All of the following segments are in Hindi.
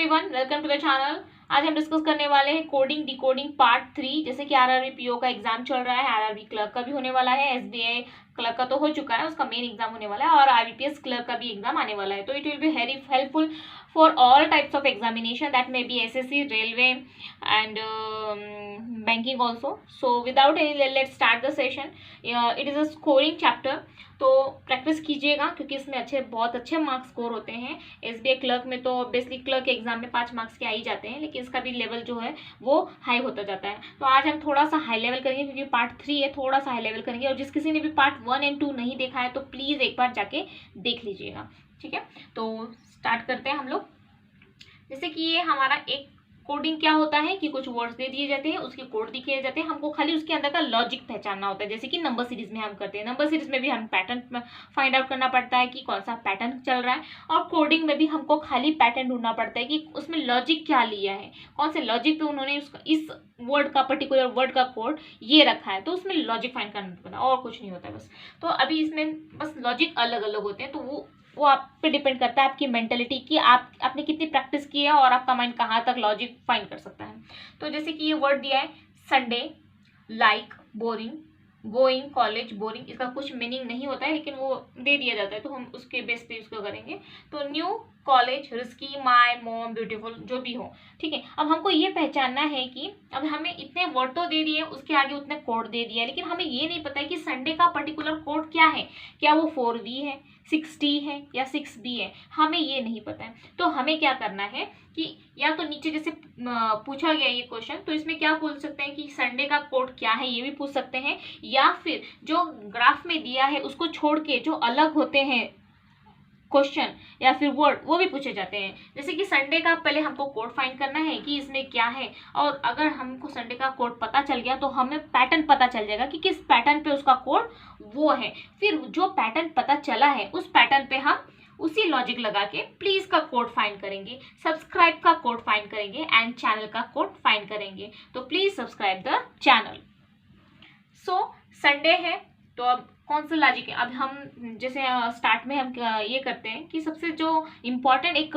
Everyone, welcome to the channel. आज हम डिस्कस करने वाले हैं कोडिंग डिकोडिंग पार्ट 3। जैसे कि आरआरबी पीओ का एग्जाम चल रहा है, आरआरबी क्लर्क का भी होने वाला है, एसबीआई क्लर्क का तो हो चुका है, उसका मेन एग्जाम होने वाला है, और आईबीपीएस क्लर्क का भी एग्जाम आने वाला है। तो it will be very helpful for all types of examination, that may be SSC, railway and banking also. So without any, let's start the session. It is a scoring chapter, तो प्रैक्टिस कीजिएगा क्योंकि इसमें बहुत अच्छे मार्क्स स्कोर होते हैं। एसबीआई क्लर्क में तो ऑब्वियसली क्लर्क एग्जाम में 5 मार्क्स के आ ही जाते हैं, लेकिन इसका भी लेवल जो है वो हाई होता जाता है। तो आज हम थोड़ा सा हाई लेवल करेंगे क्योंकि पार्ट 3 है, थोड़ा सा हाई लेवल करेंगे। और जिस किसी ने भी पार्ट 1 एंड 2 नहीं देखा है तो प्लीज़ एक बार जाके देख लीजिएगा, ठीक है। तो स्टार्ट करते हैं हम लोग। जैसे कि ये हमारा एक कोडिंग क्या होता है कि कुछ वर्ड्स दे दिए जाते हैं, उसके कोड दिखे जाते हैं, हमको खाली उसके अंदर का लॉजिक पहचानना होता है। जैसे कि नंबर सीरीज में हम करते हैं, नंबर सीरीज में भी हम पैटर्न फाइंड आउट करना पड़ता है कि कौन सा पैटर्न चल रहा है, और कोडिंग में भी हमको खाली पैटर्न ढूंढना पड़ता है कि उसमें लॉजिक क्या लिया है, कौन से लॉजिक पे उन्होंने उसका इस वर्ड का पर्टिकुलर वर्ड का कोड ये रखा है, तो उसमें लॉजिक फाइंड करना पड़ता है, और कुछ नहीं होता है बस। तो अभी इसमें बस लॉजिक अलग अलग होते हैं, तो वो आप पे डिपेंड करता है आपकी मेंटेलिटी की आपने कितनी प्रैक्टिस की है और आपका माइंड कहाँ तक लॉजिक फाइंड कर सकता है। तो जैसे कि ये वर्ड दिया है Sunday, like, boring, going college, boring, इसका कुछ मीनिंग नहीं होता है लेकिन वो दे दिया जाता है, तो हम उसके बेस पे उसको करेंगे। तो new, college, risky, my, mom, beautiful, जो भी हो, ठीक है। अब हमको ये पहचानना है कि अब हमें इतने वर्ड तो दे दिए, उसके आगे उतने कोड दे दिया, लेकिन हमें ये नहीं पता है कि संडे का पर्टिकुलर कोड क्या है, क्या वो 4V है, 6T है या 6B है, हमें ये नहीं पता है। तो हमें क्या करना है कि या तो नीचे जैसे पूछा गया ये क्वेश्चन, तो इसमें क्या पूछ सकते हैं कि संडे का कोड क्या है, ये भी पूछ सकते हैं, या फिर जो ग्राफ में दिया है उसको छोड़ के जो अलग होते हैं क्वेश्चन या फिर वर्ड, वो भी पूछे जाते हैं। जैसे कि संडे का पहले हमको कोड फाइंड करना है कि इसमें क्या है, और अगर हमको संडे का कोड पता चल गया तो हमें पैटर्न पता चल जाएगा कि किस पैटर्न पे उसका कोड वो है। फिर जो पैटर्न पता चला है उस पैटर्न पे हम उसी लॉजिक लगा के प्लीज का कोड फाइंड करेंगे, सब्सक्राइब का कोड फाइंड करेंगे एंड चैनल का कोड फाइंड करेंगे। तो please subscribe the channel. So Sunday है तो अब कौन सा लॉजिक है, अब हम जैसे स्टार्ट में हम ये करते हैं कि सबसे जो इम्पोर्टेंट एक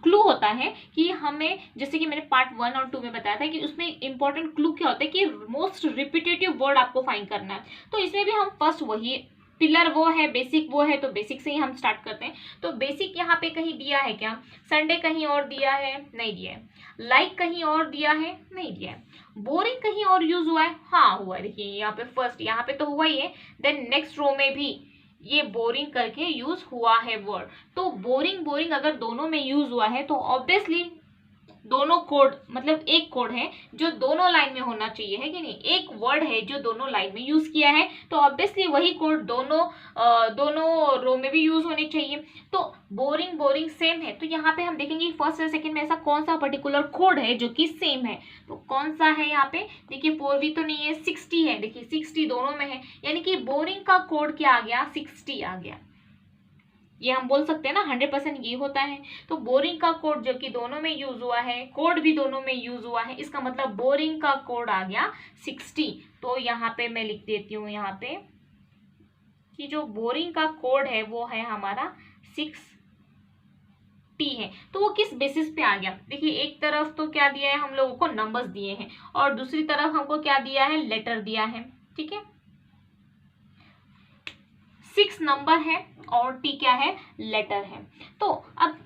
क्लू होता है कि हमें, जैसे कि मैंने पार्ट 1 और 2 में बताया था कि उसमें इम्पोर्टेंट क्लू क्या होता है कि मोस्ट रिपीटेटिव वर्ड आपको फाइंड करना है। तो इसमें भी हम फर्स्ट वही पिलर वो है, बेसिक वो है, तो बेसिक से ही हम स्टार्ट करते हैं। तो बेसिक यहाँ पे कहीं दिया है क्या, संडे कहीं और दिया है, नहीं दिया है, लाइक कहीं और दिया है, नहीं दिया है, बोरिंग कहीं और यूज हुआ है, हाँ हुआ है, देखिए यहाँ पे फर्स्ट यहाँ पे तो हुआ ही है, देन नेक्स्ट रो में भी ये बोरिंग करके यूज हुआ है वर्ड। तो बोरिंग बोरिंग अगर दोनों में यूज हुआ है तो ऑब्वियसली दोनों कोड, मतलब एक कोड है जो दोनों लाइन में होना चाहिए, है कि नहीं, एक वर्ड है जो दोनों लाइन में यूज किया है, तो ऑब्वियसली वही कोड दोनों रो में भी यूज होने चाहिए। तो बोरिंग बोरिंग सेम है, तो यहाँ पे हम देखेंगे फर्स्ट और सेकंड में ऐसा कौन सा पर्टिकुलर कोड है जो कि सेम है। तो कौन सा है यहाँ पे, देखिए 4V तो नहीं है, 6T है, देखिए 6T दोनों में है, यानी कि बोरिंग का कोड क्या आ गया, 6T आ गया। ये हम बोल सकते हैं ना 100% ये होता है। तो बोरिंग का कोड जो कि दोनों में यूज हुआ है, कोड भी दोनों में यूज हुआ है, इसका मतलब बोरिंग का कोड आ गया 60। तो यहाँ पे मैं लिख देती हूँ यहाँ पे कि जो बोरिंग का कोड है वो है हमारा 6T है। तो वो किस बेसिस पे आ गया, देखिए एक तरफ तो क्या दिया है हम लोगों को, नंबर्स दिए हैं, और दूसरी तरफ हमको क्या दिया है, लेटर दिया है, ठीक है। 6 नंबर है और T क्या है, लेटर है। तो अब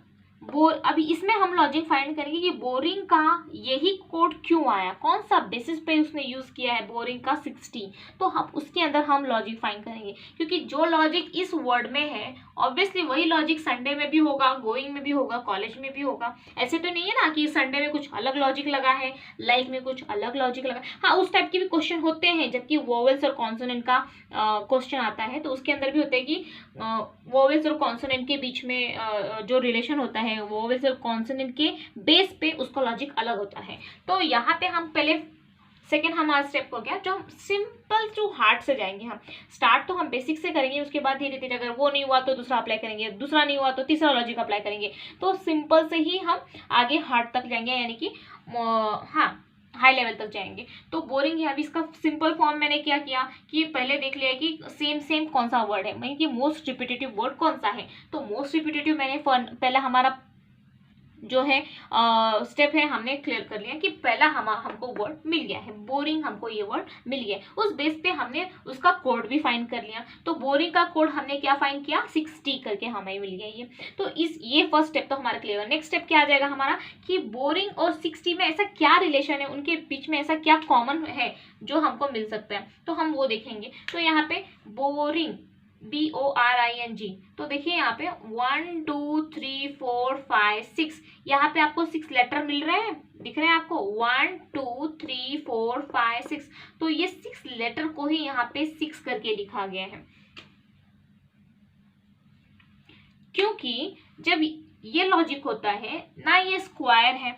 अभी इसमें हम लॉजिक फाइंड करेंगे कि बोरिंग का यही कोड क्यों आया, कौन सा बेसिस पे उसने यूज किया है बोरिंग का 60। तो हम उसके अंदर हम लॉजिक फाइंड करेंगे, क्योंकि जो लॉजिक इस वर्ड में है ऑब्वियसली वही लॉजिक संडे में भी होगा, गोइंग में भी होगा, कॉलेज में भी होगा। ऐसे तो नहीं है ना कि संडे में कुछ अलग लॉजिक लगा है, लाइक में कुछ अलग लॉजिक लगा। हाँ, उस टाइप के भी क्वेश्चन होते हैं, जबकि वोवेल्स और कॉन्सोनेंट का क्वेश्चन आता है तो उसके अंदर भी होता है कि वोवेल्स और कॉन्सोनेंट के बीच में जो रिलेशन होता है वोवेल्स और कॉन्सोनेंट के बेस पे उसका लॉजिक अलग होता है। तो यहाँ पे हम पहले सेकेंड हमारा स्टेप हो गया, जो हम सिंपल टू हार्ड से जाएंगे। हम स्टार्ट तो हम बेसिक से करेंगे, उसके बाद धीरे धीरे अगर वो नहीं हुआ तो दूसरा अप्लाई करेंगे, दूसरा नहीं हुआ तो तीसरा लॉजिक अप्लाई करेंगे। तो सिंपल से ही हम आगे हार्ड तक जाएंगे, यानी कि हाँ हाई लेवल तक जाएंगे। तो बोरिंग है, अभी इसका सिंपल फॉर्म मैंने क्या किया कि पहले देख लिया कि सेम कौन सा वर्ड है, मतलब कि मोस्ट रिपीटेटिव वर्ड कौन सा है। तो मोस्ट रिपीटेटिव मैंने पहले हमारा जो है स्टेप है हमने क्लियर कर लिया कि पहला हमको वर्ड मिल गया है, बोरिंग हमको ये वर्ड मिल गया। उस बेस पे हमने उसका कोड भी फाइंड कर लिया। तो बोरिंग का कोड हमने क्या फाइंड किया, 6T करके हमें मिल गया ये। तो ये फर्स्ट स्टेप तो हमारा क्लियर है। नेक्स्ट स्टेप क्या आ जाएगा हमारा कि बोरिंग और 6T में ऐसा क्या रिलेशन है, उनके बीच में ऐसा क्या कॉमन है जो हमको मिल सकता है, तो हम वो देखेंगे। तो यहाँ पे बोरिंग BORING, तो देखिए यहाँ पे 1 2 3 4 5 6, यहाँ पे आपको 6 लेटर मिल रहे हैं, दिख रहे हैं आपको 1 2 3 4 5 6। तो ये 6 लेटर को ही यहाँ पे 6 करके लिखा गया है, क्योंकि जब ये लॉजिक होता है ना ये स्क्वायर है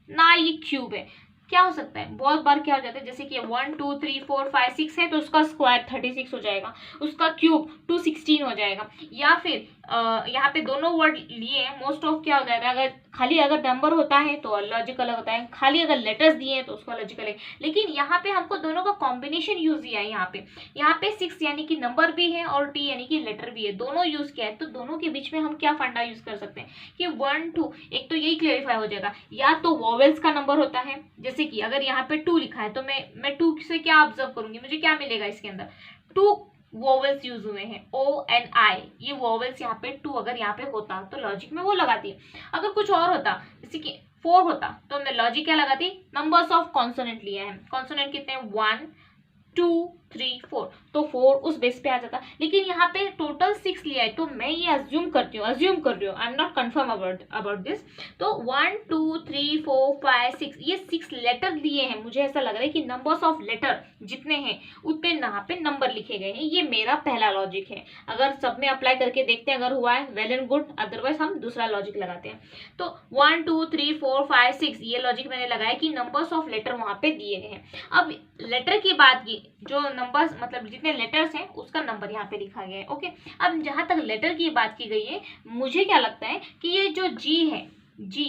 ना ये क्यूब है। क्या हो सकता है, बहुत बार क्या हो जाता है, जैसे कि 1 2 3 4 5 6 है तो उसका स्क्वायर 36 हो जाएगा, उसका क्यूब 216 हो जाएगा। या फिर यहाँ पे दोनों वर्ड लिए मोस्ट ऑफ क्या हो जाता है, अगर खाली अगर नंबर होता है तो लॉजिक अलग होता है, खाली अगर लेटर्स दिए हैं तो उसका लॉजिक अलग। लेकिन यहाँ पे हमको दोनों का कॉम्बिनेशन यूज किया है। यहाँ पे 6 यानी कि नंबर भी है और T यानी कि लेटर भी है, दोनों यूज किया है। तो दोनों के बीच में हम क्या फंडा यूज कर सकते हैं कि 1 2, एक तो यही क्लेरिफाई हो जाएगा, या तो वॉवेल्स का नंबर होता है, जैसे कि अगर यहाँ पे 2 लिखा है तो मैं 2 से क्या ऑब्जर्व करूंगी, मुझे क्या मिलेगा इसके अंदर, 2 वोवेल्स यूज हुए हैं ONI, ये वोवेल्स यहाँ पे 2 अगर यहाँ पे होता तो लॉजिक में वो लगाती है। अगर कुछ और होता जैसे कि 4 होता तो मैं लॉजिक क्या लगाती, नंबर्स ऑफ कॉन्सोनेंट लिए हैं, कॉन्सोनेंट कितने हैं 1 2 3 4, तो 4 उस बेस पे आ जाता। लेकिन यहाँ पे टोटल 6 लिया है तो मैं ये अज्यूम कर रही हूँ, I am not confirm about this. तो 1 2 3 4 5 6, ये 6 लेटर लिए हैं, मुझे ऐसा लग रहा है कि नंबर्स ऑफ लेटर जितने हैं उतने यहाँ पे नंबर लिखे गए हैं। ये मेरा पहला लॉजिक है। अगर सब में अप्लाई करके देखते हैं, अगर हुआ है वेल एंड गुड, अदरवाइज हम दूसरा लॉजिक लगाते हैं। तो 1 2 3 4 5 6 ये लॉजिक मैंने लगाया कि नंबर्स ऑफ लेटर वहां पे दिए गए हैं। अब लेटर की बात की, जो नंबर्स मतलब जितने लेटर्स हैं उसका नंबर यहाँ पे लिखा गया है। ओके, अब जहां तक लेटर की बात की गई है, मुझे क्या लगता है कि ये जो G है, G,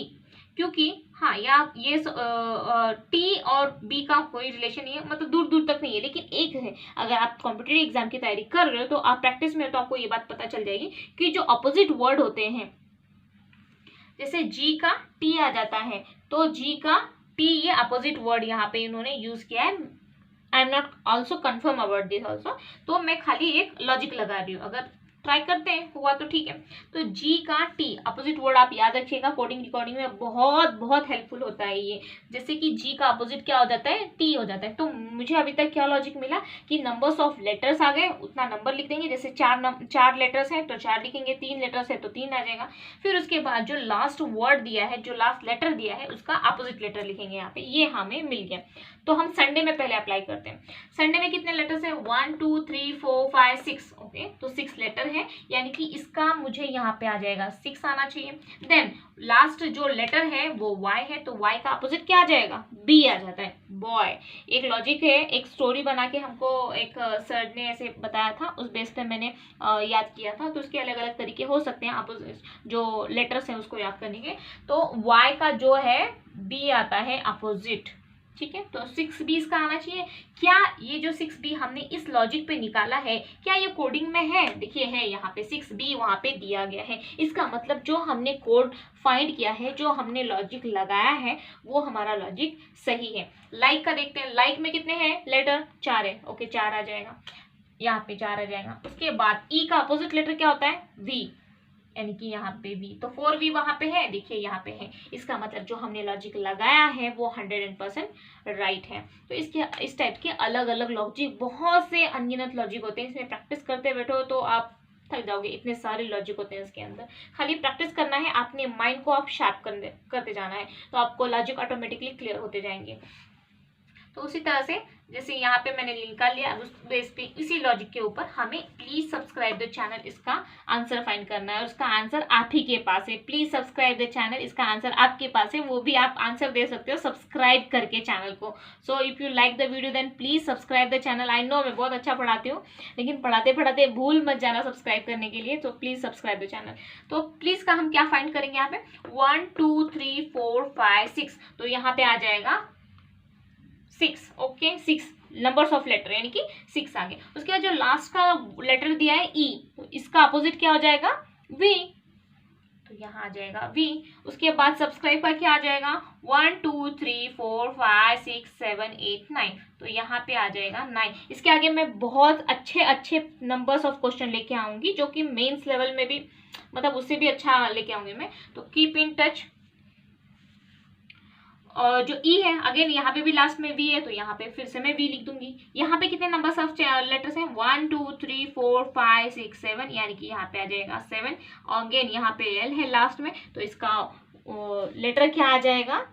क्योंकि हाँ ये T और B का कोई रिलेशन नहीं है, मतलब दूर दूर तक नहीं है, लेकिन एक है। अगर आप कॉम्पिटिटिव एग्जाम की तैयारी कर रहे हो तो आप प्रैक्टिस में तो आपको ये बात पता चल जाएगी कि जो अपोजिट वर्ड होते हैं, जैसे G का T आ जाता है तो G का T ये अपोजिट वर्ड यहाँ पे इन्होंने यूज किया है। I am not also confirm about this also, तो मैं खाली एक लॉजिक लगा रही हूँ, अगर ट्राई करते हैं हुआ तो ठीक है। तो G का T अपोजिट वर्ड आप याद रखिएगा, कोडिंग रिकॉर्डिंग में बहुत बहुत हेल्पफुल होता है ये। जैसे कि G का अपोजिट क्या हो जाता है, T हो जाता है। तो मुझे अभी तक क्या लॉजिक मिला कि नंबर्स ऑफ लेटर्स आ गए, उतना नंबर लिख देंगे। जैसे 4 लेटर्स हैं तो 4 लिखेंगे, 3 लेटर्स है तो 3 आ जाएगा। फिर उसके बाद जो लास्ट वर्ड दिया है, जो लास्ट लेटर दिया है, उसका अपोजिट लेटर लिखेंगे यहाँ पे, ये हमें मिल गया। तो हम संडे में पहले अप्लाई करते हैं। संडे में कितने लेटर्स है, 1 2 3 4 5 6। ओके, तो 6 लेटर है, यानी कि इसका मुझे यहाँ पे आ जाएगा 6 आना चाहिए। देन लास्ट जो लेटर है वो Y है, तो Y का अपोजिट क्या आ जाएगा, B आ जाता है, बॉय। एक लॉजिक है, एक स्टोरी बना के हमको एक सर ने ऐसे बताया था, उस बेस पे मैंने याद किया था। तो उसके अलग अलग तरीके हो सकते हैं अपोजिट जो लेटर्स हैं उसको याद करने के। तो Y का जो है B आता है अपोजिट, ठीक है। तो 6B इसका आना चाहिए। क्या ये जो 6B हमने इस लॉजिक पे निकाला है, क्या ये कोडिंग में है, देखिए है यहाँ पे 6B वहां पे दिया गया है। इसका मतलब जो हमने कोड फाइंड किया है, जो हमने लॉजिक लगाया है, वो हमारा लॉजिक सही है। लाइक का देखते हैं, लाइक में कितने हैं लेटर, 4 है। ओके, 4 आ जाएगा, यहाँ पे 4 आ जाएगा। उसके बाद ई का अपोजिट लेटर क्या होता है, V, यानी कि यहाँ पे V, तो 4V वहां पे है, देखिए यहाँ पे है। इसका मतलब जो हमने लॉजिक लगाया है वो 100% राइट है। तो इस टाइप के अलग अलग लॉजिक, बहुत से अनगिनत लॉजिक होते हैं। इसमें प्रैक्टिस करते बैठो तो आप थक जाओगे, इतने सारे लॉजिक होते हैं इसके अंदर। खाली प्रैक्टिस करना है, अपने माइंड को आप शार्प करते जाना है, तो आपको लॉजिक ऑटोमेटिकली क्लियर होते जाएंगे। तो उसी तरह से जैसे यहाँ पे मैंने लिंक कर लिया, उस बेस पे इसी लॉजिक के ऊपर हमें प्लीज सब्सक्राइब द चैनल, इसका आंसर फाइंड करना है और उसका आंसर आप ही के पास है। प्लीज सब्सक्राइब द चैनल, इसका आंसर आपके पास है, वो भी आप आंसर दे सकते हो सब्सक्राइब करके चैनल को। So if you like the video then please subscribe the channel. I know मैं बहुत अच्छा पढ़ाती हूँ, लेकिन पढ़ाते पढ़ाते भूल मत जाना सब्सक्राइब करने के लिए, तो प्लीज सब्सक्राइब द चैनल। तो प्लीज का हम क्या फाइंड करेंगे यहाँ पे, 1 2 3 4 5 6, तो यहाँ पे आ जाएगा 6। ओके, 6 नंबर्स ऑफ लेटर यानी कि 6 आ गए। उसके बाद जो लास्ट का लेटर दिया है E, तो इसका अपोजिट क्या हो जाएगा, V। तो यहाँ आ जाएगा V। उसके बाद सब्सक्राइब का क्या आ जाएगा 1 2 3 4 5 6 7 8 9, तो यहाँ पे आ जाएगा 9। इसके आगे मैं बहुत अच्छे अच्छे नंबर्स ऑफ क्वेश्चन लेके आऊंगी जो कि मेंस लेवल में भी मतलब उससे भी अच्छा लेके आऊंगी मैं, तो कीप इन टच। और जो ई है अगेन यहाँ पे भी लास्ट में वी है, तो यहाँ पे फिर से मैं वी लिख दूंगी। यहाँ पे कितने नंबर्स ऑफ लेटर्स हैं 1 2 3 4 5 6 7, यानी कि यहाँ पे आ जाएगा 7। और अगेन यहाँ पे एल है लास्ट में, तो इसका लेटर क्या आ जाएगा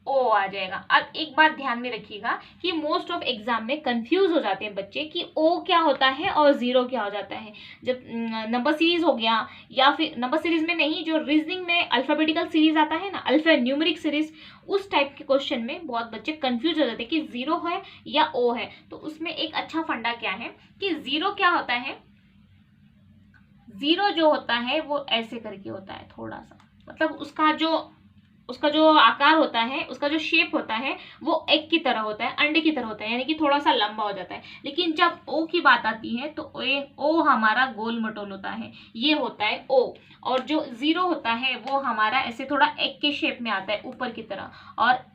ओ आ जाएगा। अब एक बात ध्यान में रखिएगा कि मोस्ट ऑफ एग्जाम में कंफ्यूज हो जाते हैं बच्चे कि ओ क्या होता है और जीरो क्या हो जाता है। जब नंबर सीरीज हो गया या फिर नंबर सीरीज में नहीं, जो रीजनिंग में अल्फाबेटिकल सीरीज आता है ना, अल्फा न्यूमेरिक सीरीज, उस टाइप के क्वेश्चन में बहुत बच्चे कंफ्यूज हो जाते हैं कि जीरो है या ओ है। तो उसमें एक अच्छा फंडा क्या है कि जीरो क्या होता है, जीरो जो होता है वो ऐसे करके होता है थोड़ा सा, मतलब उसका जो आकार होता है, उसका जो शेप होता है वो एग की तरह होता है, अंडे की तरह होता है, यानी कि थोड़ा सा लंबा हो जाता है। लेकिन जब ओ की बात आती है तो ओ हमारा गोल मटोल होता है, ये होता है ओ। और जो जीरो होता है वो हमारा ऐसे थोड़ा एग के शेप में आता है ऊपर की तरह, और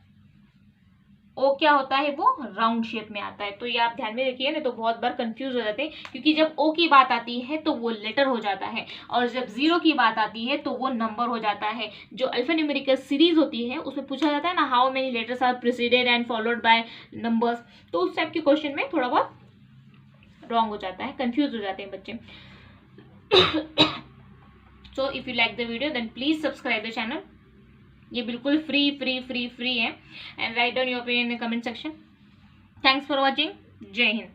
ओ क्या होता है वो राउंड शेप में आता है। तो ये आप ध्यान में रखिए, ना तो बहुत बार कंफ्यूज हो जाते हैं, क्योंकि जब ओ की बात आती है तो वो लेटर हो जाता है, और जब जीरो की बात आती है तो वो नंबर हो जाता है। जो अल्फान्यूमेरिकल सीरीज होती है उसमें पूछा जाता है ना, how many letters are preceded and followed by numbers, तो उस टाइप के क्वेश्चन में थोड़ा बहुत रॉन्ग हो जाता है, कंफ्यूज हो जाते हैं बच्चे। So if you like the video then please subscribe the channel. ये बिल्कुल फ्री है, and write down your opinion in the comment section. Thanks for watching. जय हिंद।